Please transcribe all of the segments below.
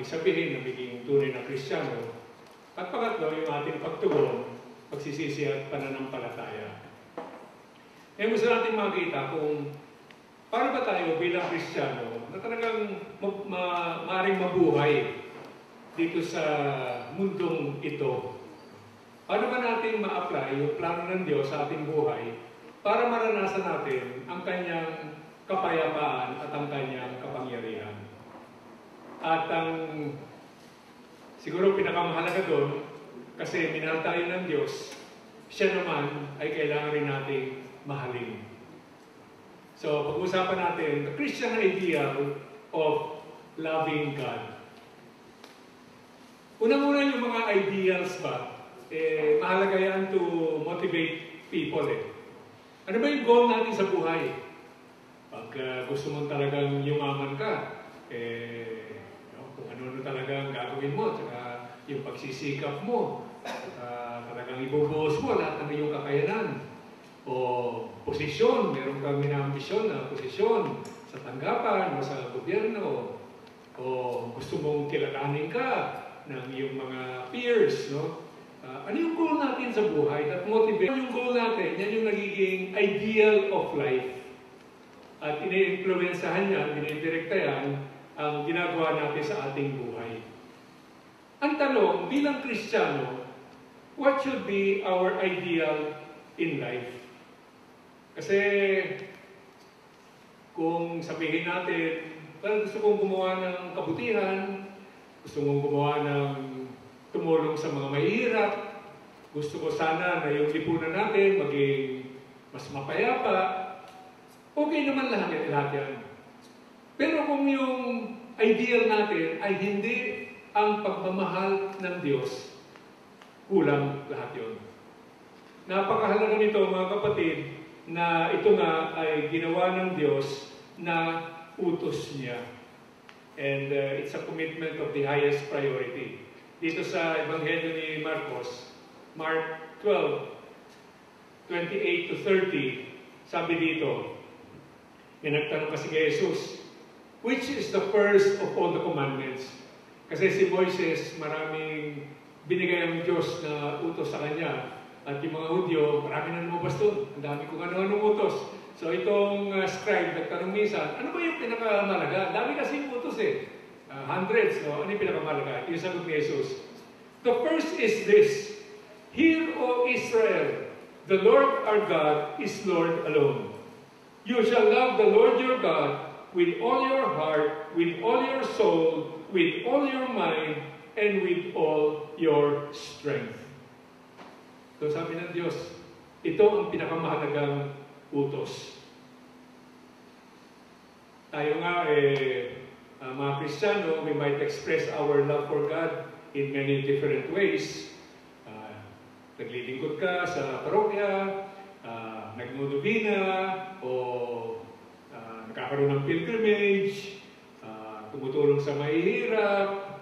ibig sabihin na magiging tunay na Kristiyano. At pangatlo, yung ating pagtugon, pagsisisi at pananampalataya. Ngayon gusto natin makita kung paano ba tayo bilang Kristiyano na talagang maaaring mabuhay dito sa mundong ito. Paano ba natin ma-apply yung plano ng Diyos sa ating buhay para maranasan natin ang kanyang kapayapaan at ang kanyang kapangyarihan. At ang siguro pinakamahalaga doon, kasi minahal tayo ng Diyos, siya naman ay kailangan rin nating mahalin. So, pag-usapan natin the Christian ideal of loving God. Unang-una yung mga ideals ba, mahalaga yan to motivate people Ano ba yung goal natin sa buhay? Pag gusto mo talagang yumaman ka, kung ano talagang gagawin mo, tsaka yung pagsisikap mo, talagang ibubuhos mo lahat ng iyong kakayanan. O posisyon, meron kang minambisyon na posisyon sa tanggapan o sa gobyerno. O gusto mong kilalanin ka ng iyong mga peers, no? Ano yung goal natin sa buhay that motivate? Yung goal natin, yan yung nagiging ideal of life. At ine-influensahan yan, ine-direkta yan, ang ginagawa natin sa ating buhay. Ang tanong, bilang Kristiyano, what should be our ideal in life? Kasi, kung sabihin natin, parang gusto kong gumawa ng kabutihan, gusto kong gumawa ng tumulong sa mga mahihirap, gusto ko sana na yung lipunan natin maging mas mapayapa, okay naman lahat yan. Pero kung yung ideal natin ay hindi ang pagmamahal ng Diyos, kulang lahat yun. Napakahalaga nito mga kapatid, na ito nga ay ginawa ng Diyos na utos niya. And it's a commitment of the highest priority. Dito sa Ebanghelyo ni Marcos, Mark 12:28 to 30, sabi dito, nagtanong kasi kay Jesus, which is the first of all the commandments? Kasi si Moises, maraming binigay ang Diyos na utos sa kanya. At yung mga Hudyo, marami na lumabas doon. Ang dami kung ano-anong utos. So itong scribe, nagtanong minsan, ano ba yung pinakamalaga? Dami kasi yung utos hundreds, no? Ano yung pinakamalaga? Yung sagot ni Jesus. The first is this, Hear, O Israel, the Lord our God is Lord alone. You shall love the Lord your God with all your heart, with all your soul, with all your mind, and with all your strength. So sabi ng Diyos, ito ang pinakamahalagang utos. Tayo nga, mga Kristiyano, we might express our love for God in many different ways. Naglilingkod ka sa parokya, nagnunubina, o nagkakaroon ng pilgrimage, tumutulong sa mahihirap,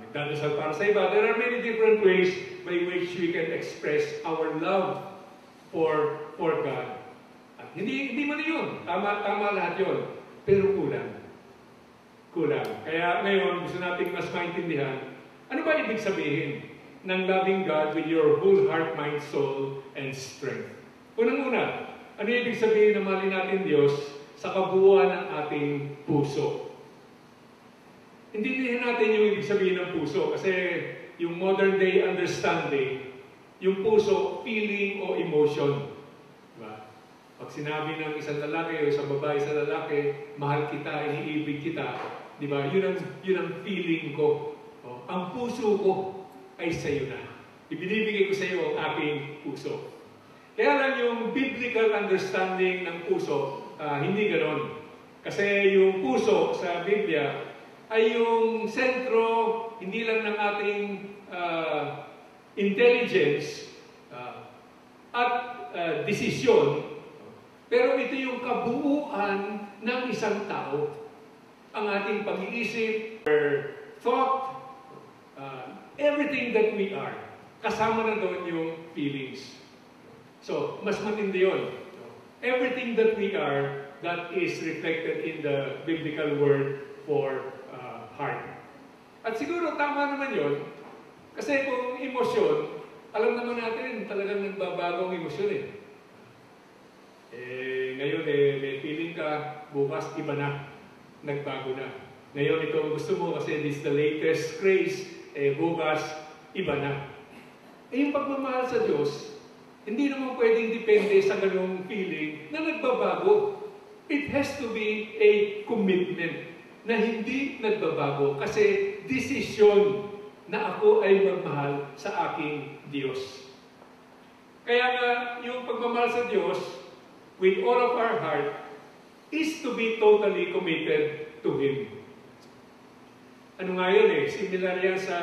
nagdadasal para sa iba. There are many different ways by which we can express our love for God. At hindi mali yun. Tama lahat yun. Pero kulang. Kaya ngayon, gusto natin mas maintindihan, ano ba ibig sabihin ng loving God with your whole heart, mind, soul, and strength? Unang-una, ano ibig sabihin na mahalin natin Diyos sa kabuuan ng ating puso? Hindi natin yung ibig sabihin ng puso kasi yung modern day understanding, yung puso, feeling o emotion. Diba? Pag sinabi ng isang lalaki o isang babae sa lalaki, mahal kita, iniibig kita, diba? Yun ang feeling ko. O, ang puso ko ay sa'yo na. Ibinibigay ko sa iyo ang aking puso. Kaya lang yung biblical understanding ng puso, hindi ganon. Kasi yung puso sa Biblia ay yung sentro, hindi lang ng ating intelligence at desisyon, pero ito yung kabuuan ng isang tao. Ang ating pag-iisip, thought, everything that we are. Kasama na doon yung feelings. So, mas matindi yun. Everything that we are, that is reflected in the biblical word for heart. At siguro tama naman yun, kasi kung emosyon, alam naman natin talagang nagbabago ang emosyon eh. Ngayon may feeling ka, bukas iba na, nagbago na. Ngayon ito gusto mo kasi this is the latest craze, bukas iba na. Yung pagmamahal sa Diyos, hindi naman pwedeng depende sa ganung feeling na nagbabago. It has to be a commitment na hindi nagbabago kasi desisyon na ako ay magmahal sa aking Diyos. Kaya nga, yung pagmamahal sa Diyos, with all of our heart, is to be totally committed to Him. Ano nga yun similar yan sa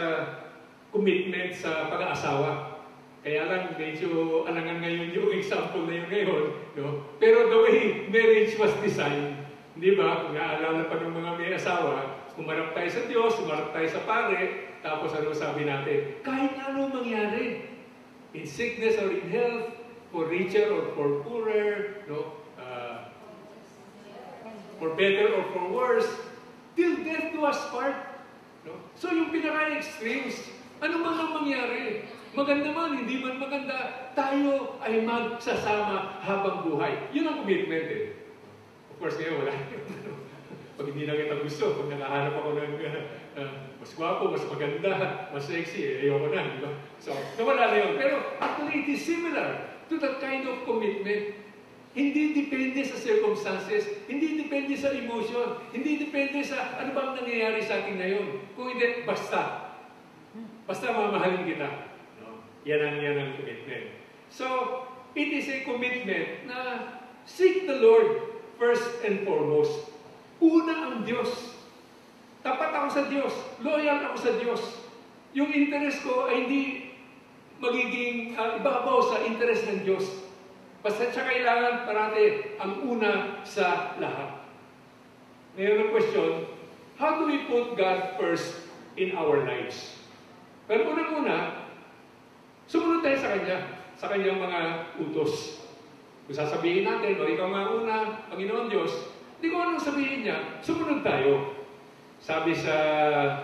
commitment sa pag-aasawa. Kaya lang, medyo alangan ngayon yung example na yun ngayon. No? Pero the way marriage was designed, di ba? Kung naalala pa ng mga may asawa, umarap tayo sa Diyos, umarap tayo sa pare, tapos ano sabi natin? Kahit ano mangyari, in sickness or in health, for richer or for poorer, no? For better or for worse, till death do us part. No? So yung pinaka-extremes, ano man ang mangyari? Maganda man, hindi man maganda, tayo ay magsasama habang buhay. Yun ang commitment Of course, ngayon wala. Pag hindi na kita gusto, pag nakahanap ako ng mas gwapo, mas maganda, mas sexy, ayoko na, di ba? So, nawala na yun. Pero actually, it is similar to that kind of commitment. Hindi depende sa circumstances, hindi depende sa emotion, hindi depende sa ano bang nangyayari sa akin ngayon. Kung hindi, basta mamahalin kita. No? Yan ang commitment. So, it is a commitment na seek the Lord first and foremost. Una ang Diyos. Tapat ako sa Diyos. Loyal ako sa Diyos. Yung interest ko ay hindi magiging ibabaw sa interest ng Diyos. Basta siya kailangan parati ang una sa lahat. Ngayon ang question, how do we put God first in our lives? Pero unang-una, sumunod tayo sa Kanya, sa Kanyang mga utos. Kung sasabihin natin, ikaw nga una, Panginoon Diyos, hindi ko anong sabihin niya, sumunod tayo. Sabi sa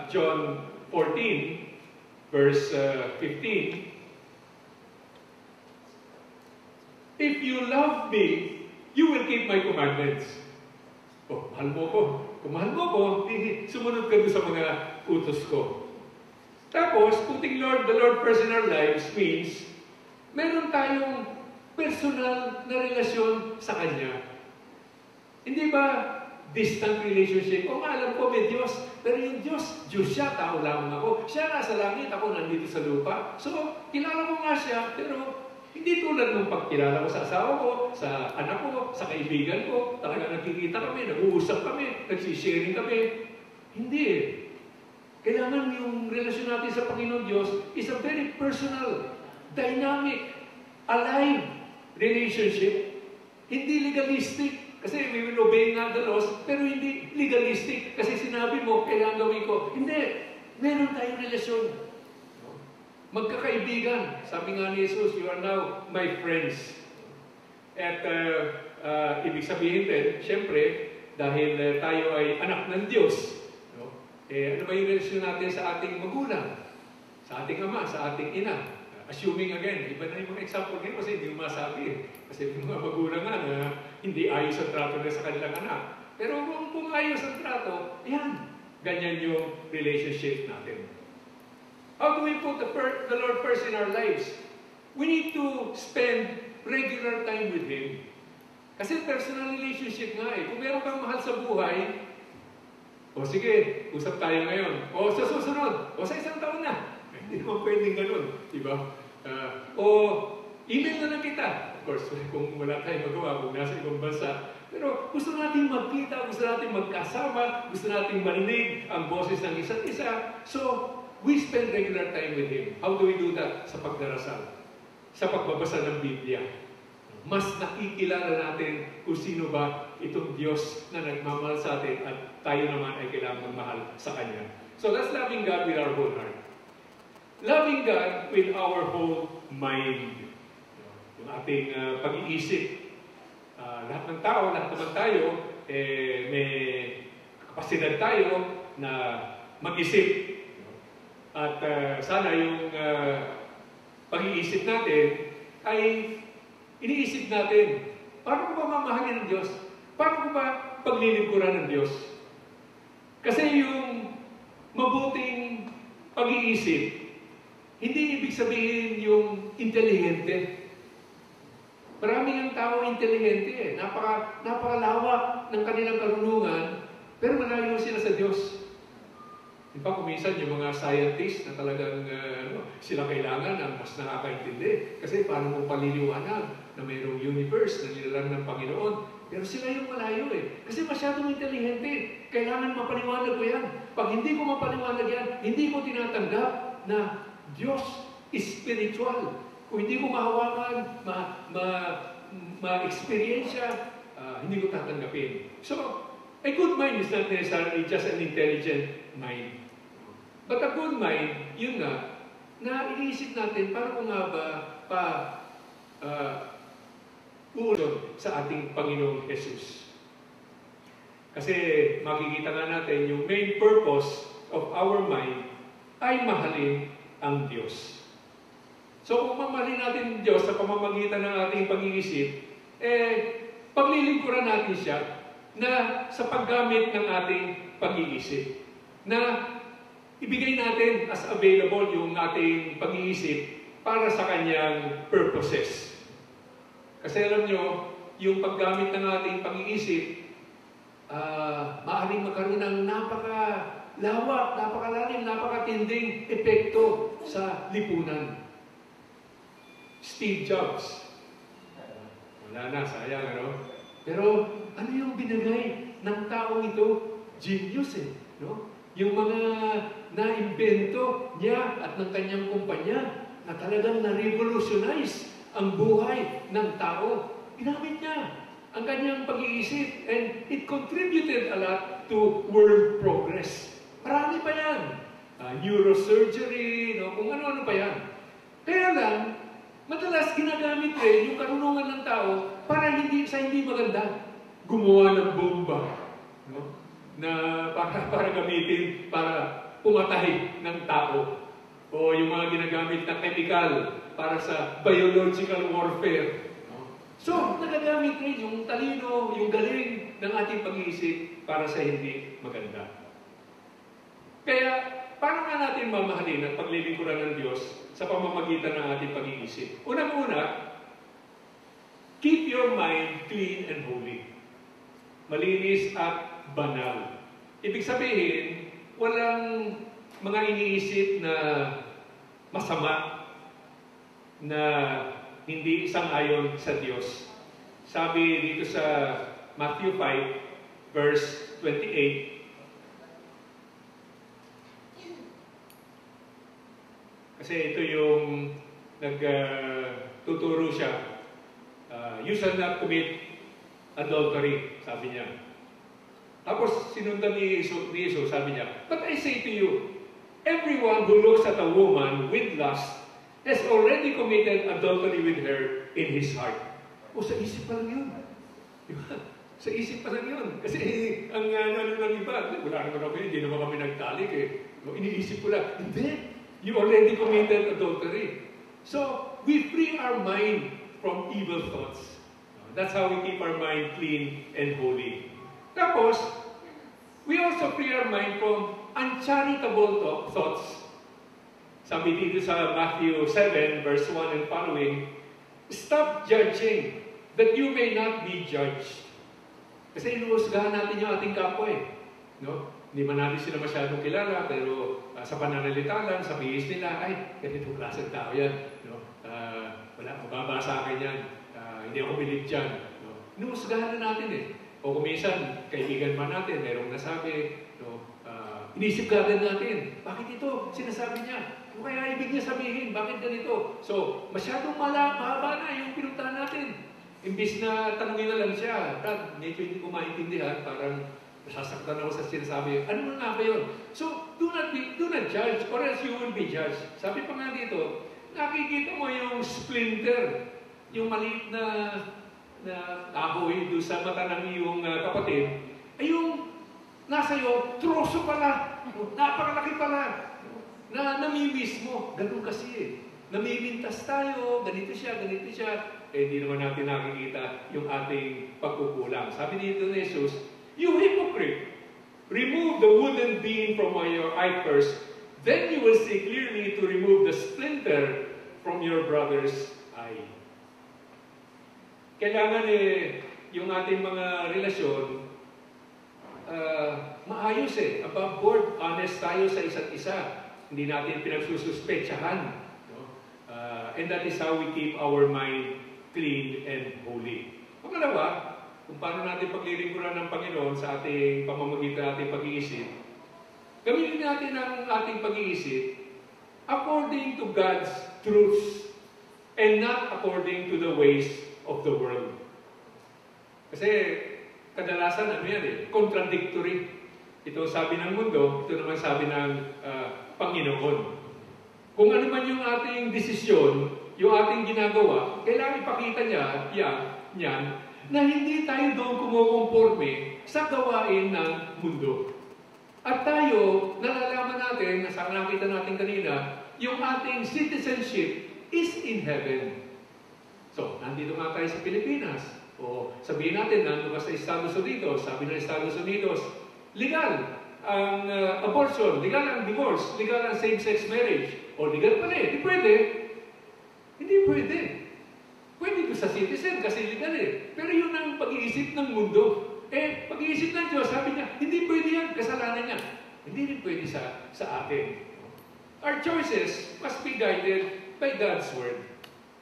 John 14, verse 15, if you love me, you will keep my commandments. Mahal mo ko. Kung mahal mo ko, sumunod ka doon sa mga utos ko. Tapos, putting the Lord first in our lives means, meron tayong personal na relasyon sa Kanya. Hindi ba distant relationship? O alam ko may Diyos, pero yung Diyos siya, tao lamang ako. Siya nasa langit, ako nandito sa lupa. So, kilala mo nga siya, pero hindi tulad ng pagkilala ko sa asawa ko, sa anak ko, sa kaibigan ko, talaga nagkikita kami, nag-uusap kami, nagsisharing kami. Hindi Kailangan yung relasyon natin sa Panginoon Diyos is a very personal, dynamic, alive relationship. Hindi legalistic. Kasi we will obey nga the laws, pero hindi legalistic. Kasi sinabi mo, kailangan gawin ko. Hindi. Meron tayong relasyon. Magkakaibigan. Sabi nga ni Jesus, you are now my friends. At ibig sabihin din, siyempre, dahil tayo ay anak ng Diyos, ano ba yung relasyon natin sa ating magulang? Sa ating ama, sa ating ina? Assuming again, iba na yung mga example ngayon kasi hindi mo masabi. Kasi yung mga magulang nga na hindi ayos ang trato nila sa kanilang anak. Pero kung ayos ang trato, yan. Ganyan yung relationship natin. How do we put the Lord first in our lives? We need to spend regular time with Him. Kasi personal relationship nga Kung meron kang mahal sa buhay, o sige, usap tayo ngayon. O sa susunod. O sa isang taon na. Hindi naman pwedeng ganun. Diba? O email na lang kita. Of course, kung wala tayong magawa, kung nasa ibang bansa. Pero gusto natin magkita, gusto natin magkasama, gusto natin marinig ang boses ng isa't isa. So, we spend regular time with Him. How do we do that? Sa pagdarasal. Sa pagbabasa ng Biblia. Mas nakikilala natin kung sino ba itong Diyos na nagmamahal sa atin at tayo naman ay kailangan magmahal sa Kanya. So that's loving God with our whole heart. Loving God with our whole mind. Yung ating pag-iisip. Lahat ng tao, lahat naman tayo, may kapasidad tayo na mag-isip At sana yung pag-iisip natin ay iniisip natin, paano ko ba mamahalin ng Diyos? Paano ko ba paglilingkuran ng Diyos? Kasi yung mabuting pag-iisip, hindi ibig sabihin yung intelihente. Maraming ang tao intelihente. Napakalawak ng kanilang karunungan, pero malayo sila sa Diyos. Di ba, kuminsan yung mga scientists na talagang sila kailangan ang mas nakakaintindi. Kasi paano mo paliliwanag na mayroong universe na nilalang ng Panginoon. Pero sila yung malayo eh. Kasi masyadong intelihente. Kailangan mapaliwanag ko yan. Pag hindi ko mapaliwanag yan, hindi ko tinatanggap na Diyos is spiritual. Kung hindi ko mahawakan, ma-experiensya, hindi ko tatanggapin. So, a good mind is not necessarily just an intelligent mind. But a good mind, yun nga, na iniisip natin, paano nga ba uunod sa ating Panginoong Jesus. Kasi makikita nga natin yung main purpose of our mind ay mahalin ang Diyos. So kung mamahalin natin ang Diyos sa pamamagitan ng ating pag-iisip, paglilingkuran natin siya na sa paggamit ng ating pag-iisip. Na ibigay natin as available yung ating pag-iisip para sa kanyang purposes. Kasi alam nyo, yung paggamit ng ating pag-iisip, maaaring magkaroon ng napakalawak, napakalalim, napakatinding epekto sa lipunan. Steve Jobs. Wala na, sayang, ano? Pero ano yung binigay ng taong ito? Genius eh, no? Yung mga na-invento niya at ng kanyang kumpanya na talagang na-revolutionize ang buhay ng tao. Ginamit niya ang kanyang pag-iisip and it contributed a lot to world progress. Marami pa yan. Neurosurgery, no? Kung ano-ano pa yan. Kaya lang, madalas ginagamit rin yung karunungan ng tao para hindi maganda. Gumawa ng bomba. No? Na para gamitin para pumatay ng tao. O yung mga ginagamit na chemical para sa biological warfare. No? So, nagagamit rin yung talino, yung galing ng ating pag-iisip para sa hindi maganda. Kaya, paano nga natin mamahalin at paglilingkuran ng Diyos sa pamamagitan ng ating pag-iisip? Unang-una, keep your mind clean and holy. Malinis at banal. Ibig sabihin, walang mga iniisip na masama na hindi isang-ayon sa Diyos. Sabi dito sa Matthew 5, verse 28, kasi ito yung nagtuturo siya. You shall not commit adultery, sabi niya. Tapos sinundan ni Jesus, sabi niya, but I say to you, everyone who looks at a woman with lust has already committed adultery with her in his heart. O sa isip pa lang yun. Diba? Sa isip pa lang yun. Kasi ang ano ng iba, wala naman ako yun, hindi naman kami nagtalik eh. Iniisip ko lang, hindi. You already committed adultery. So, we free our mind from evil thoughts. That's how we keep our mind clean and holy. Tapos, we also free our mind from uncharitable thoughts. Sabi dito sa Matthew 7, verse 1 and following, stop judging that you may not be judged. Kasi inuusgahan natin yung ating kapwa eh. No? Hindi man natin sila masyadong kilala, pero sa pananalita lang, sa bihis nila, ay, ganitong klaseng tao yan. No? Wala, mababa sa akin yan. Hindi ako believe dyan. No? Inuusgahan na natin eh. O kuminsan, kaibigan man natin, merong nasabi, no? Inisip agad natin, bakit ito? Sinasabi niya. Ano kaya ibig niya sabihin? Bakit ganito? So, masyadong mahaba na yung pinuntahan natin. Imbis na tanungin na lang siya, Brad, medyo hindi ko maintindihan, parang nasasaktan ako sa sinasabi. Ano nga ba yun? So, do not judge, or else you will be judged. Sabi pa nga dito, nakikita mo yung splinter, yung maliit na kahoy doon sa mata ng iyong kapatid, ay yung nasa iyo, troso pala, napakalaki pala. na namimiss mo. Ganun kasi eh. Namimintas tayo, ganito siya. Eh, hindi naman natin nakikita yung ating pagkukulang. Sabi dito ni Jesus, "You hypocrite, remove the wooden beam from your eye first, then you will see clearly to remove the splinter from your brother's eye." Kailangan yung ating mga relasyon, maayos above board, honest tayo sa isa't isa. Hindi natin pinagsususpetsahan. No? And that is how we keep our mind clean and holy. Pangalawa, kung paano natin paglilingkuran ng Panginoon sa ating pamamagitan ating pag-iisip, gamitin natin ang ating pag-iisip according to God's truths and not according to the ways of the world. Kasi kadalasan contradictory. Ito sabi ng mundo, ito naman sabi ng Panginoon. Kung ano man yung ating desisyon, yung ating ginagawa, kailangan ipakita niyan na hindi tayo doon kumukonforme sa gawain ng mundo. At tayo, nalalaman natin, na nakita natin kanina, yung ating citizenship is in heaven. So, nandito nga tayo sa Pilipinas. O sabihin natin, nandito ka sa Estados Unidos, sabi ng Estados Unidos, legal ang abortion, legal ang divorce, legal ang same-sex marriage. O legal pala di pwede. Hindi pwede. Pwede ko sa citizen kasi legal Pero yun ang pag-iisip ng mundo. Pag-iisip ng Diyos, sabi niya, hindi pwede yan, kasalanan niya. Hindi rin pwede sa atin. Our choices must be guided by God's Word.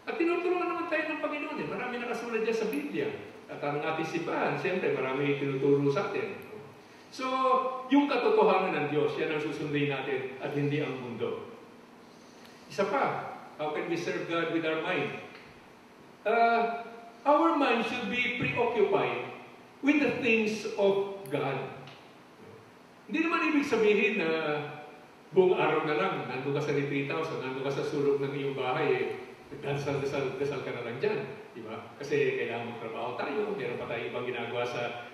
At tinuturuan naman tayo ng Panginoon Marami nakasulat dyan sa Biblia. At ang ating simbahan, siyempre, marami tinuturo sa atin. So, yung katotohanan ng Diyos, yan ang susundin natin at hindi ang mundo. Isa pa, how can we serve God with our mind? Our mind should be preoccupied with the things of God. Hindi naman ibig sabihin na buong araw na lang, nandun ka sa retreat house, nandun ka sa sulok ng iyong bahay, dasal ka na lang dyan. Diba? Kasi kailangan magtrabaho tayo, meron pa tayo ibang ginagawa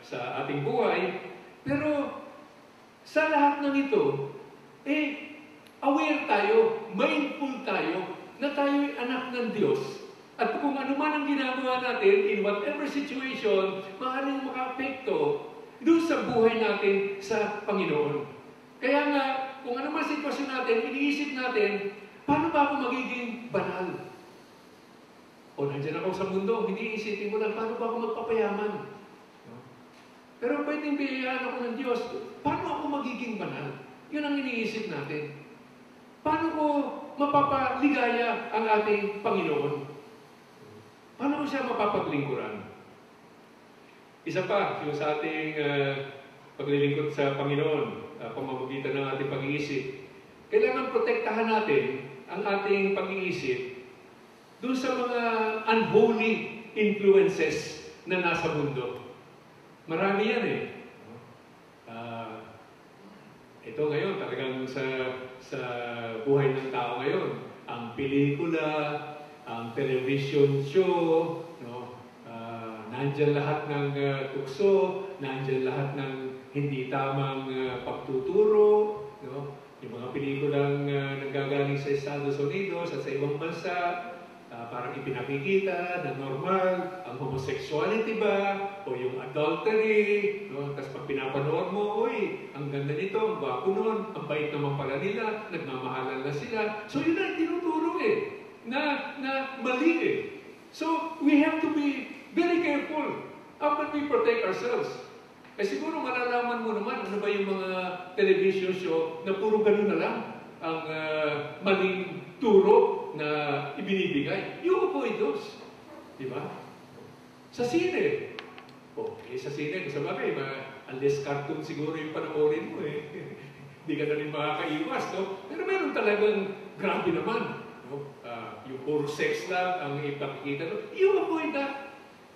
sa ating buhay. Pero sa lahat ng ito, aware tayo, mindful tayo, na tayo'y anak ng Diyos. At kung ano man ang ginagawa natin, in whatever situation, maaaring maka-apekto doon sa buhay natin sa Panginoon. Kaya nga, kung ano man sitwasyon natin, iniisip natin, paano ba ako magiging banal? O nandiyan ako sa mundo, hindi isipin mo lang, paano ba ako magpapayaman? Pero pwedeng biyayaan ako ng Diyos, paano ako magiging banal? Yun ang iniisip natin. Paano ko mapapaligaya ang ating Panginoon? Paano ko siya mapapaglingkuran? Isa pa, yung sa ating paglilingkod sa Panginoon, pamamagitan ng ating pag-iisip, kailangan protektahan natin ang ating pag-iisip doon sa mga unholy influences na nasa mundo. Marami yan ito ngayon, talagang sa buhay ng tao ngayon, ang pelikula, ang television show, nandyan lahat ng tukso, nandyan lahat ng hindi tamang pagtuturo, yung mga pelikulang nanggagaling sa Estados Unidos at sa ibang bansa, parang ipinakikita na normal, ang homosexuality ba, o yung adultery, tapos pag pinapanood mo, ang ganda nito, ang gwapo nun, ang bait naman pala nila, nagmamahalan na sila. So yun ang tinuturo na mali So we have to be very careful how can we protect ourselves. Siguro malalaman mo naman ano ba yung mga television show na puro ganun na lang ang maling turo na ibinibigay. You avoid those. Diba? Sa sine. Sa sine, sa bagay, unless cartoon siguro yung panoorin mo Hindi ka na rin makakaiwas, Pero meron talagang grabe naman, yung puro sex lang ang ipakikita, You avoid that.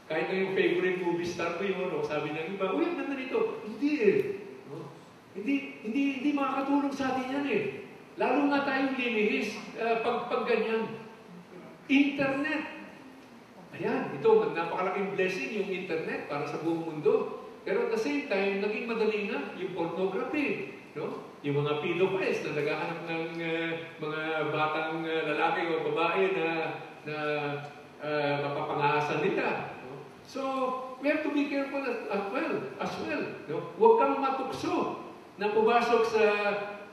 Kahit na yung favorite movie star ko yun, sabi ng iba, ang ganda nito. Hindi Hindi makakatulong sa atin yan Lalo nga tayong lilihis pag ganyan. Internet. Ayan, ito, napakalaking blessing yung internet para sa buong mundo. Pero at the same time, naging madali na yung pornography. No? Yung mga pedophiles na naghahanap ng mga batang lalaki o babae na mapapangahasan nila. No? So, we have to be careful as well. No? Huwag kang matukso na pumasok sa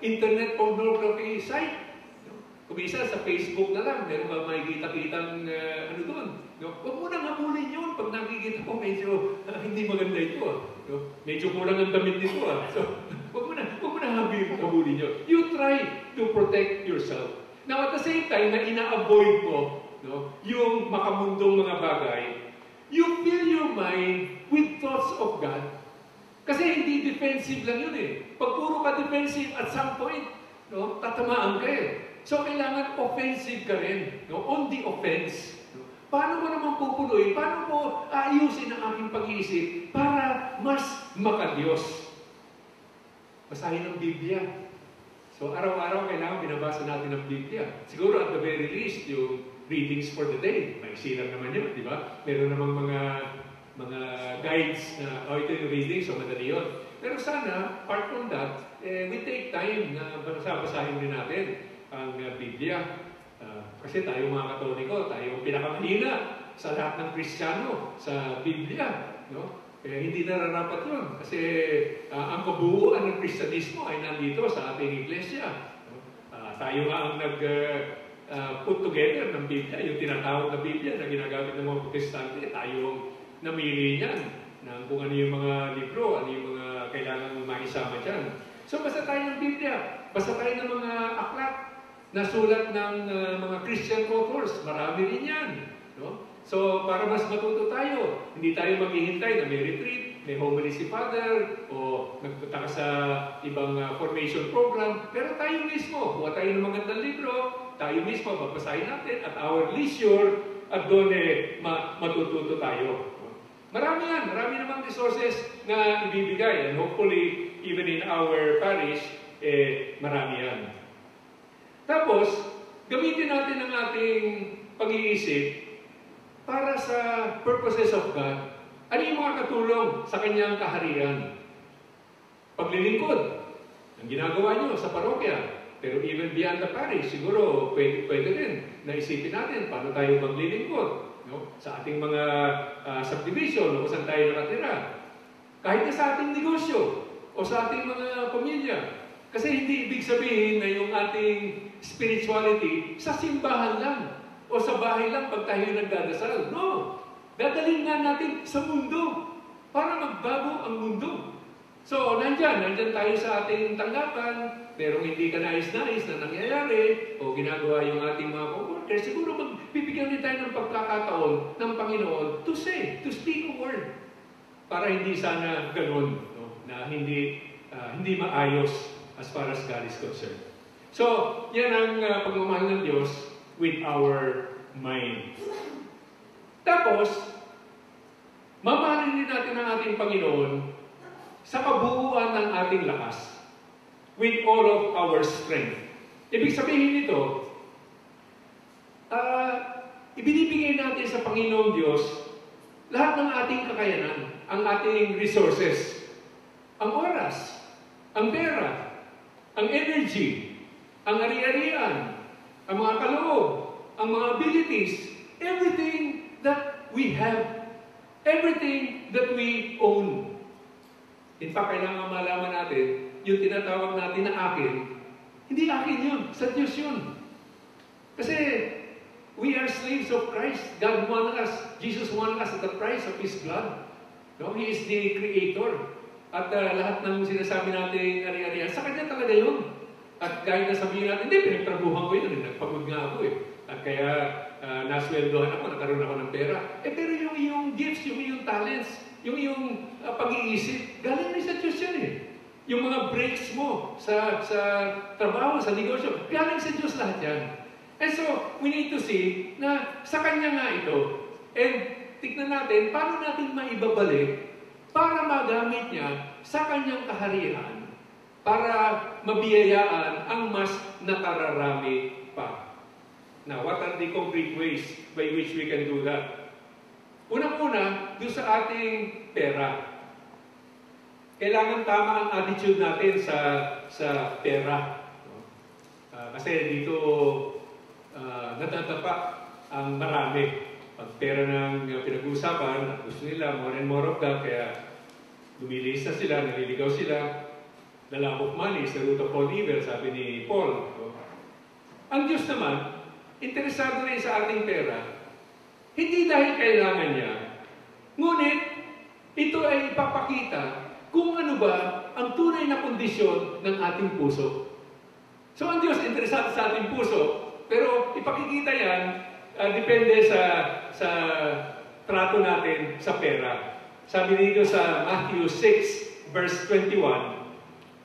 internet pornography site. No? Kung isa sa Facebook na lang, meron ba makikita-kitang ano doon? No? Huwag mo nang habulin yun pag nakikita ko medyo hindi maganda ito. No? Medyo kulang ang damit nito. So, huwag mo na habulin yun. You try to protect yourself. Now, at the same time, na ina-avoid mo yung makamundong mga bagay, you fill your mind with thoughts of God. Kasi hindi defensive lang yun eh. Pag puro ka defensive, at some point, tatamaan ka eh. So, kailangan offensive ka rin. On the offense. Paano mo naman pupunuin? Paano mo aayusin ang aking pag-iisip para mas makadiyos? Basahin ang Biblia. So, araw-araw kailangan binabasa natin ang Biblia. Siguro at the very least, yung readings for the day. Maiksi lang naman yun, di ba? Meron namang mga guides na, ito yung reading, so madali yun. Pero sana, apart from that, we take time na basahin din natin ang Biblia. Kasi tayo mga Katoliko, tayo pinakamahina sa lahat ng Kristiyano sa Biblia. No? Kaya hindi nararapat yun. Kasi ang kabuuan ng Kristyanismo ay nandito sa ating iglesia. No? Tayo nga ang put together ng Biblia, yung tinatawag na Biblia na ginagamit ng mga Protestante, tayo namili niyan ng kung ano yung mga libro, ano yung mga kailangan maisama dyan. So basta tayo ng Biblia, basta tayo ng mga aklat na sulat ng mga Christian authors, marami rin yan. No? So para mas matuto tayo, hindi tayo maghihintay na may retreat, may homily si Father, o nagpunta ka sa ibang formation program, pero tayo mismo, kuha tayo ng magandang libro, tayo mismo, babasahin natin at our leisure, at doon matututo tayo. Marami yan. Marami namang resources na ibibigay. And hopefully, even in our parish, marami yan. Tapos, gamitin natin ang ating pag-iisip para sa purposes of God. Ano yung mga katulong sa kanyang kaharian? Paglilingkod. Ang ginagawa nyo sa parokya. Pero even beyond the parish, siguro pwede rin na isipin natin paano tayo maglilingkod. No? Sa ating mga subdivision, kung saan tayo nakatira. Kahit na sa ating negosyo o sa ating mga pamilya. Kasi hindi ibig sabihin na yung ating spirituality sa simbahan lang o sa bahay lang pag tayo nagdadasal. No! Dadalhin nga natin sa mundo para magbago ang mundo. So, nandyan tayo sa ating tanggapan, pero hindi ka nais-nais na nangyayari o ginagawa yung ating mga co-workers, siguro magbibigyan din tayo ng pagkakataon ng Panginoon to speak a word. Para hindi sana ganun, no? Na hindi maayos as far as God is concerned. So, yan ang pagmamahal ng Diyos with our mind. Tapos, mamahalin din natin ang ating Panginoon sa kabuuan ng ating lakas, with all of our strength. Ibig sabihin nito, ibinibigay natin sa Panginoon Diyos lahat ng ating kakayanan, ang ating resources, ang oras, ang pera, ang energy, ang ari-arian, ang mga kaloob, ang mga abilities, everything that we have, everything that we own. In fact, kailangan malaman natin, yung tinatawag natin na akin, hindi akin yun, sa Diyos yun. Kasi, we are slaves of Christ. God won us. Jesus won us at the price of His blood. No? He is the Creator. At lahat ng sinasabi natin ari-arian, sa Kanya talaga yun. At kahit nasabihin natin, hindi, pinagtrabuhan ko yun. Nagpagod nga ako eh. At kaya, nasweldohan ako, nagkaroon ako ng pera. Pero yung iyong gifts, yung iyong talents, yung iyong pag-iisip, galing rin sa Diyos yan eh. Yung mga breaks mo sa trabaho, sa negosyo, galing sa Diyos lahat yan. And so, we need to see na sa Kanya nga ito. And tignan natin, paano natin maibabalik para magamit niya sa Kanyang kaharian para mabiyayaan ang mas nakararami pa. Now, what are the concrete ways by which we can do that? Unang-una, doon sa ating pera. kailangan tama ang attitude natin sa pera. No? Kasi dito natatapa ang marami. Pag pera ng pinag-uusapan, gusto nila more and more of that, kaya lumilis na sila, naliligaw sila. The love of money is the root of all evil, sabi ni Paul. No? Ang Diyos naman, interesado rin sa ating pera, hindi dahil kailangan niya, ngunit ito ay ipapakita kung ano ba ang tunay na kondisyon ng ating puso. So ang Diyos interesado sa ating puso, pero ipakikita yan, depende sa trato natin sa pera. Sabi dito sa Matthew 6, verse 21,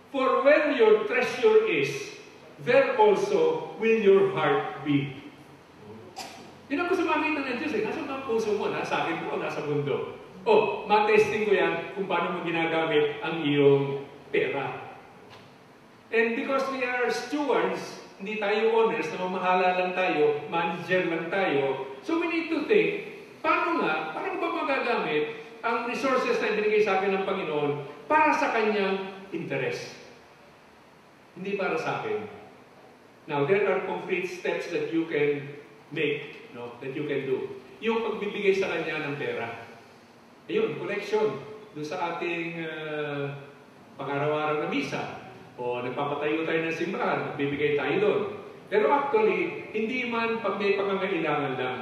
"For where your treasure is, there also will your heart be." Yun ang gusto makita ng Diyos eh. Nasa mga puso mo, nasa akin mo, nasa mundo. Ma-testing ko yan kung paano mo ginagamit ang iyong pera. And because we are stewards, hindi tayo owners, namamahala lang tayo, manager lang tayo, so we need to think, paano ba magagamit ang resources na ibinigay sa akin ng Panginoon para sa kanyang interest? Hindi para sa akin. Now, there are concrete steps that you can make, no? That you can do. Yung pagbibigay sa kanya ng pera. Ayun, collection. Doon sa ating pang-araw-araw na misa. O nagpapatayo tayo ng simbahan, nagbibigay tayo doon. Pero actually, hindi man pag may pangangailangan lang.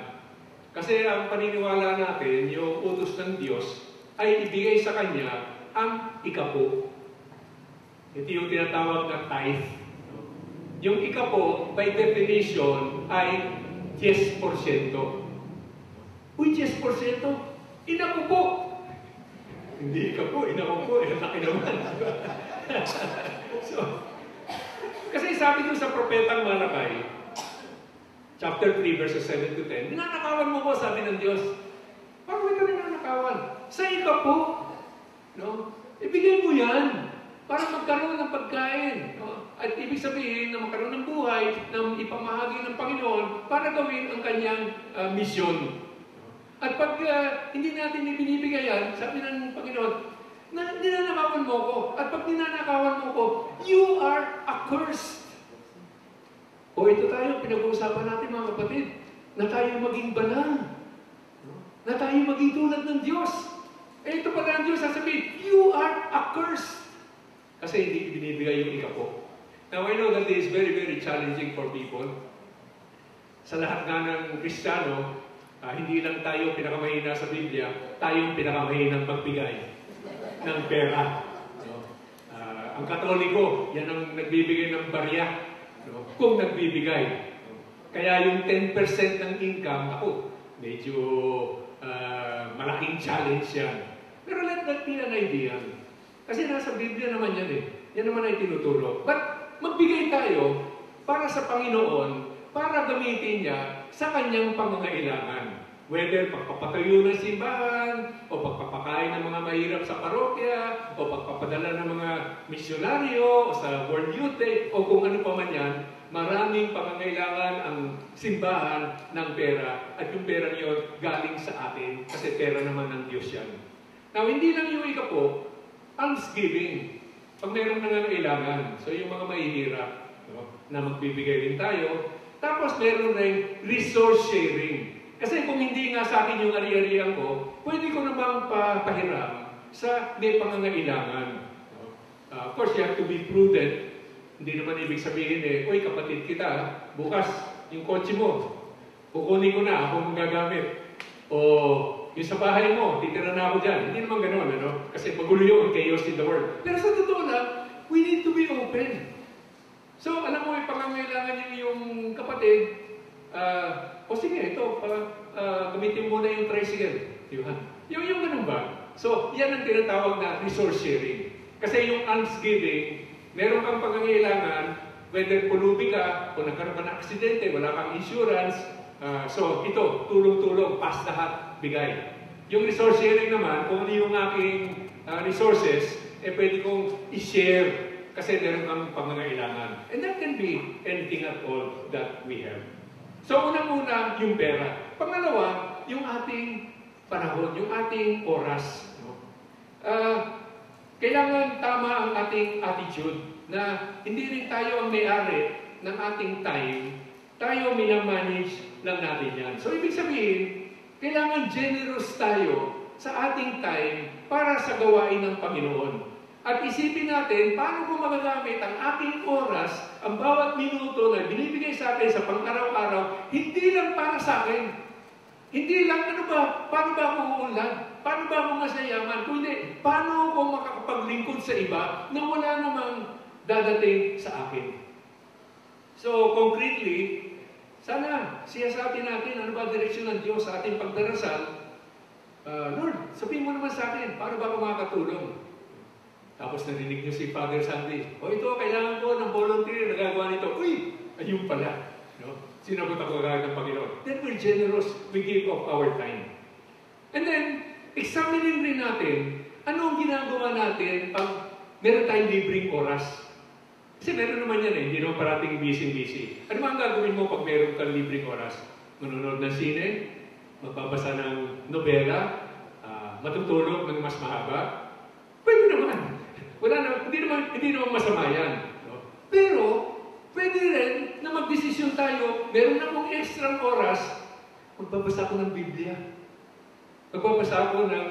Kasi ang paniniwala natin, yung utos ng Diyos, ay ibigay sa Kanya ang ikapo. Ito yung tinatawag na tithe. Yung ikapo, by definition, ay 10%. Uy, 10%? Inapo po! Hindi ikapo, inapo po. Laki naman. So, kasi sabi ko sa propetang Malakay, chapter 3, verses 7 to 10, ninanakawan mo ko, sabi ng Diyos. Parang ito ninanakawan. Sa ikapo, no? Ibigay mo yan para magkaroon ng pagkain. No? At ibig sabihin na magkaroon ng buhay na ipamahagi ng Panginoon para gawin ang kanyang misyon. At pag hindi natin ibinibigay yan, sabi ng Panginoon, ninanakawan mo ko. At pag ninanakawan mo ko, you are accursed. O ito tayo, pinag-uusapan natin mga kapatid, na tayo maging banal. Na tayo maging tulad ng Diyos. Ito pala ang Diyos sasabihin, you are accursed. Kasi hindi binibigay yung ikapo. Now, I know that this is very, very challenging for people. Sa lahat nga ng Kristiyano, hindi lang tayo pinakamahina sa Biblia, tayong pinakamahinang magbigay ng pera. No? Ang Katoliko, yan ang nagbibigay ng barya. No? Kung nagbibigay. No? Kaya yung 10% ng income, medyo malaking challenge yan. Pero let that be an idea. Kasi nasa Biblia naman yan eh. Yan naman ay tinuturo. But magbigay tayo para sa Panginoon, para gamitin niya sa kanyang pangangailangan. Whether pagpapatayo ng simbahan, o pagpapakain ng mga mahirap sa parokya, o pagpapadala ng mga misyonaryo, o sa World Youth Day, o kung ano pa man yan, maraming pangangailangan ang simbahan ng pera, at yung pera niyo galing sa atin, kasi pera naman ng Diyos yan. Now, hindi lang yung ikapo, almsgiving. Pag mayroong nangangailangan, so yung mga mahihirap, no, na magbibigay rin tayo, tapos meron rin resource sharing. Kasi kung hindi nga sa akin yung ari-arian ko, pwede ko namang pahiram sa may pangangailangan. Of course, you have to be prudent. Hindi naman ibig sabihin uy, kapatid kita, bukas yung kotse mo, kukunin ko na, ako magagamit. O yung sa bahay mo, titira na ako dyan. Hindi naman gano'n, ano? Kasi magulo yung chaos in the world. Pero sa totoo lang, we need to be open. So, alam mo, pangangailangan yung kapatid, sige, ito, gamitin mo na yung tricycle. Diba? Yung ganun ba? So, yan ang tinatawag na resource sharing. Kasi yung almsgiving, meron kang pangangailangan, whether pulubi ka, o nagkaroon ka ng aksidente, wala kang insurance, so ito, tulong-tulong, pas lahat, bigay. Yung resource sharing naman, kung ano yung aking resources, pwede kong i-share kasi meron kang pangangailangan. And that can be anything at all that we have. So, unang-una, yung pera. Pangalawa, yung ating panahon, yung ating oras. No? Kailangan tama ang ating attitude na hindi rin tayo ang may-ari ng ating time. Tayo minamanage lang natin yan. So, ibig sabihin, kailangan generous tayo sa ating time para sa gawain ng Panginoon. At isipin natin, paano ko magagamit ang aking oras, ang bawat minuto na binibigay sa akin sa pang-araw-araw, hindi lang para sa akin. Hindi lang, paano ba ako uunlad? Paano ba ako masayaman? Kundi, paano ako makakapaglingkod sa iba na wala namang dadating sa akin? So, concretely, sana siyasatin natin ano ba direksyon ng Diyos sa ating pagdarasal. Lord, sabihin mo naman sa akin, paano ba ako makakatulong? Tapos narinig niyo si Father Sandy, ito, kailangan ko ng volunteer, nagagawa nito. Uy, ayun pala. No? Sinagot ako agad ng Panginoon. Then we're generous, we give of our time. And then, examinin rin natin, ano ang ginagawa natin pag meron tayong libreng oras. Kasi meron naman yan hindi naman parating busy-busy. Ano ba ang gagawin mo pag meron kang libreng oras? Manonood ng sine, magbabasa ng nobela, matutulog ng mas mahaba. Pwede naman. Hindi naman masama yan. No? Pero, pwede rin na magdesisyon tayo, meron na akong extra oras, magbabasa ko ng Biblia. Magbabasa ako ng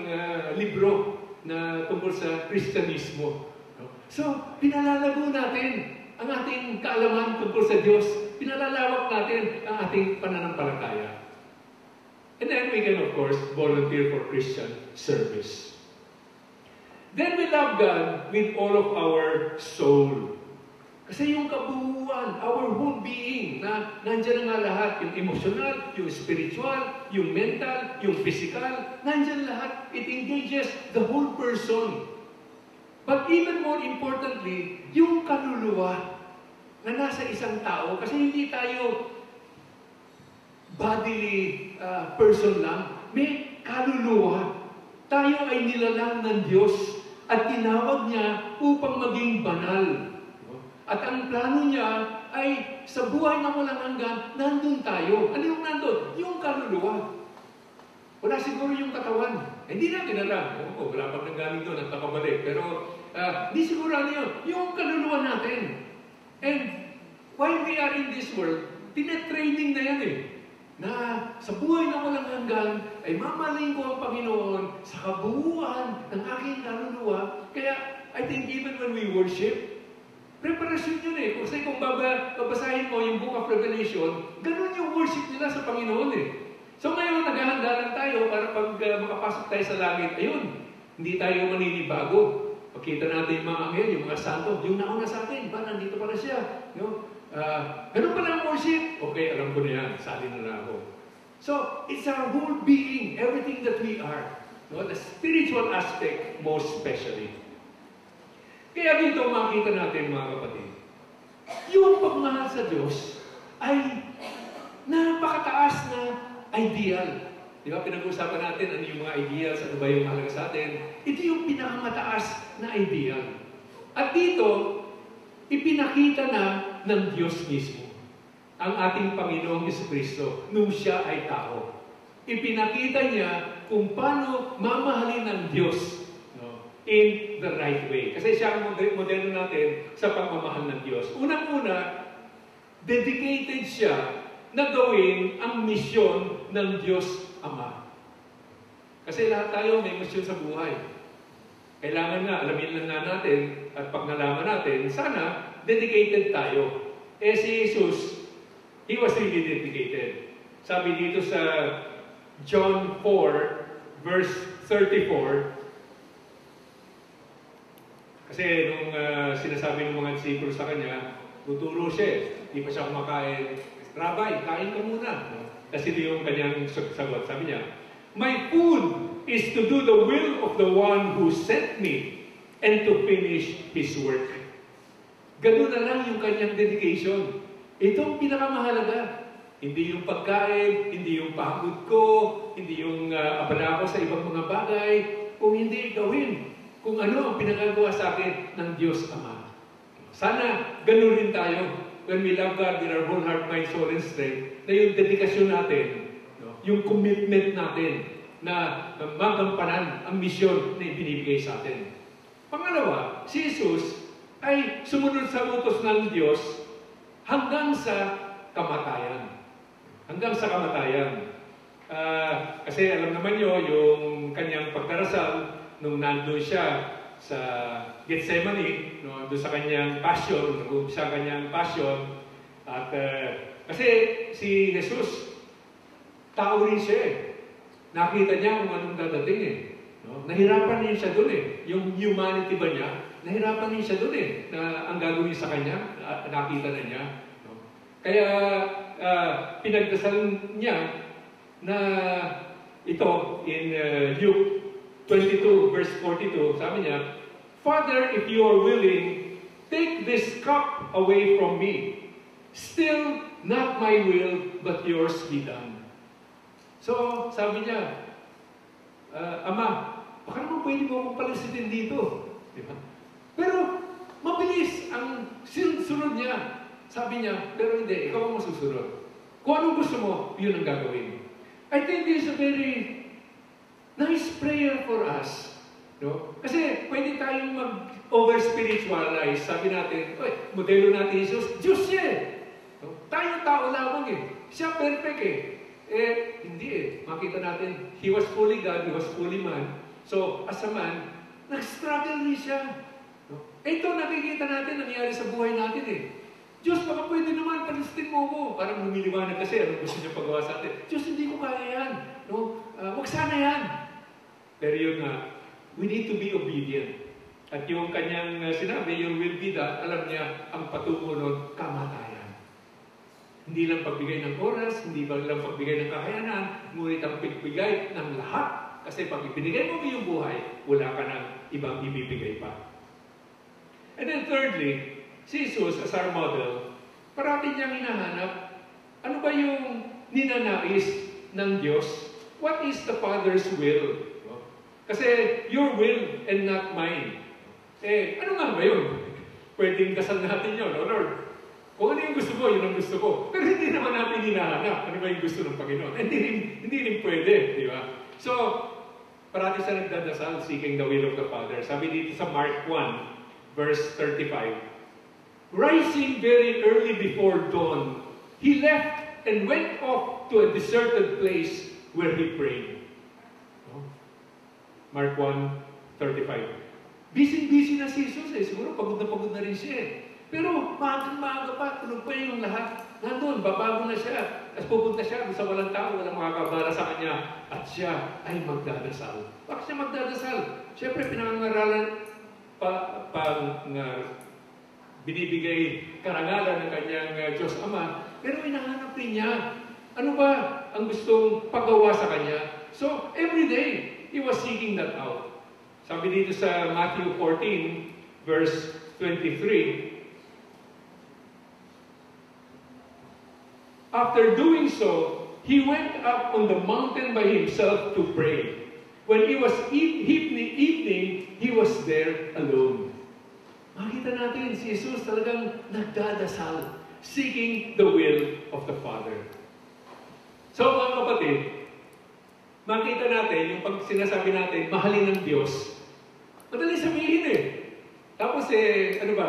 libro na tungkol sa Kristyanismo. No? So, pinalalago natin ang ating kaalaman tungkol sa Diyos. Pinalalawak natin ang ating pananampalataya. And then we can, of course, volunteer for Christian service. Then we love God with all of our soul. Kasi yung kabuuan, our whole being, na nandyan na nga lahat, yung emotional, yung spiritual, yung mental, yung physical, nandyan lahat. It engages the whole person. But even more importantly, yung kaluluwa na nasa isang tao, kasi hindi tayo bodily person lang, may kaluluwa. Tayo ay nilalang ng Diyos at tinawag niya upang maging banal. At ang plano niya ay sa buhay na walang hanggan, nandun tayo. Ano yung nandun? Yung kaluluwa. Wala siguro yung katawan. Hindi natin alam. Wala pang nanggaling doon at nakabalik. Pero di siguro ano yun. Yung kaluluwa natin. And while we are in this world, tinetraining na yan na sa buhay na walang hanggan ay mamaling ko ang Panginoon sa kabuuan ng aking kaluluwa. Kaya I think even when we worship, preparasyon yun Kasi kung babasahin mo yung Book of Revelation, ganun yung worship nila sa Panginoon So ngayon, naghahanda lang tayo para pag makapasok tayo sa langit, ayun, hindi tayo maninibago. Pagkita natin yung mga anghel, yung mga santo, yung nauna sa atin, nandito pala siya. Ganun pala ang worship. Okay, alam ko na yan, sali na ako. So, it's our whole being, everything that we are. The spiritual aspect, most especially. Kaya dito makita natin mga kapatid, yung pagmahal sa Diyos ay napakataas na ideal. Di ba, pinag-usapan natin ano yung mga ideals, ano ba yung mahalaga sa atin. Ito yung pinakamataas na ideal. At dito, ipinakita na ng Diyos mismo ang ating Panginoong Jesucristo nung siya ay tao. Ipinakita niya kung paano mamahalin ng Diyos in the right way. Kasi siya ang modelo natin sa pagmamahal ng Diyos. Unang-una, dedicated siya na gawin ang misyon ng Diyos Ama. Kasi lahat tayo may misyon sa buhay. Kailangan nga, alamin lang nga natin, at pag nalaman natin, sana dedicated tayo. Si Jesus, He was really dedicated. Sabi dito sa John 4, verse 34, kasi nung sinasabi ng mga disipulo sa kanya, tuturo siya. Hindi pa siya kumakain. Rabbi, kain ka muna. Kasi ito yung kanyang sagot. Sabi niya, my food is to do the will of the one who sent me and to finish His work. Ganun na lang yung kanyang dedication. Ito ang pinakamahalaga. Hindi yung pagkain, hindi yung pagod ko, hindi yung abala ko sa ibang mga bagay. Kung hindi gawin kung ano ang pinagagawa sa akin ng Diyos Ama. Sana ganun rin tayo when we love God with our whole heart, mind, soul, and strength, na yung dedikasyon natin, yung commitment natin na magampanan ang misyon na ibinibigay sa atin. Pangalawa, si Jesus ay sumunod sa utos ng Diyos hanggang sa kamatayan. Hanggang sa kamatayan. Kasi alam naman nyo, yung kanyang pagdarasal, nung nandun siya sa Gethsemane, no, doon sa kanyang passion, nag-uumpisa kanyang passion, at kasi si Jesus, tao rin siya eh. Nakita niya kung anong dadating eh. No? Nahirapan niya siya doon eh. Yung humanity ba niya, nahirapan niya siya doon eh, na ang gagawin sa kanya, nakita na niya. No? Kaya pinagdasal niya na ito in Luke 22 verse 42, sabi niya, Father, if you are willing, take this cup away from me. Still, not my will, but yours be done. So, sabi niya, Ama, baka naman pwede mo akong palisitin dito. Diba? Pero, mabilis ang sunod niya. Sabi niya, pero hindi, ikaw ang masusunod. Kung anong gusto mo, yun ang gagawin. I think this is a very nice prayer for us. No? Kasi pwede tayong mag-over-spiritualize. Sabi natin, modelo natin Jesus, Diyos siya eh. No? Tayo tao lamang eh. Siya perfect eh. Hindi eh. Makita natin, He was fully God, He was fully man. So, as a man, nag-struggle rin siya. No? Ito nakikita natin, nangyari sa buhay natin eh. Diyos, baka pwede naman, palistin mo ko. Parang lumiliwanag kasi, ano gusto niya pagawa sa atin? Diyos, hindi ko kaya yan. No? Huwag sana yan. Pero yun nga, we need to be obedient. At yung kanyang sinabi, your will be done, alam niya, ang patungo nun, kamatayan. Hindi lang pagbigay ng oras, hindi lang pagbigay ng kakayanan, ngunit ang pagbigay ng lahat. Kasi pag ibinigay mo yung buhay, wala ka ng ibang ibibigay pa. And then thirdly, si Jesus as our model, parati niyang hinahanap, ano ba yung ninanais ng Diyos? What is the Father's will? Kasi your will and not mine. Ano nga ba yun? Pwedeng kasal natin yun, no, Lord? Kung ano yung gusto mo, yun ang gusto ko. Pero hindi naman natin hinahanap ano ba yung gusto ng Panginoon. Hindi rin pwede, di ba? So, parati sa nagdadasal, seeking the will of the Father. Sabi dito sa Mark 1, verse 35, Rising very early before dawn, He left and went off to a deserted place where He prayed. Mark 1:35. Busy-busy na si Jesus eh. Siguro pagod na rin siya eh. Pero maaga pa, tulog pa yung lahat. Nandun, babago na siya. Tapos pupunta siya sa walang tao, walang makakabala sa kanya. At siya ay magdadasal. Bakit siya magdadasal? Siyempre, pinangangaralan binibigay karangalan ng kanyang Diyos Ama. Pero hinahanap rin niya. Ano ba ang gustong pagawa sa kanya? So, every day, He was seeking that out. Sabi dito sa Matthew 14, verse 23, After doing so, He went up on the mountain by Himself to pray. When it was evening, He was there alone. Makita natin, si Jesus talagang nagdadasal, seeking the will of the Father. So, mga kapatid, makita natin, yung pag sinasabi natin, mahalin ng Diyos, madali sabihin eh. Tapos ano ba,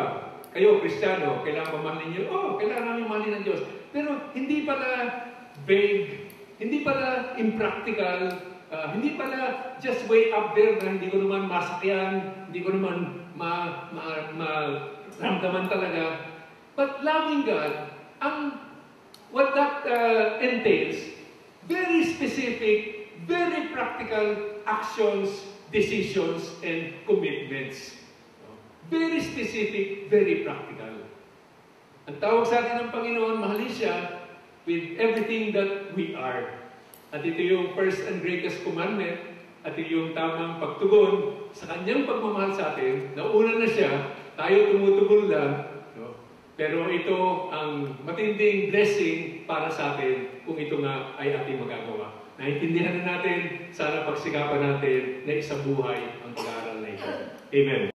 kayo, Kristiyano, kailangan mahalin niyo? Kailangan namin mahalin ng Diyos. Pero hindi pala vague, hindi pala impractical, hindi pala just way up there na hindi ko naman masakyan, hindi ko naman maramdaman talaga. But loving God, what that entails, very specific, very practical actions, decisions, and commitments. Very specific, very practical. Ang tawag sa atin ng Panginoon, mahalin siya with everything that we are. At ito yung first and greatest commandment, at ito yung tamang pagtugon sa kanyang pagmamahal sa atin. Nauna na siya, tayo tumutugon lang, no? Pero ito ang matinding blessing para sa atin kung ito nga ay ating magagawa. Naintindihan na natin, sana pagsikapan natin na isabuhay ang pag-aaral na ito. Amen.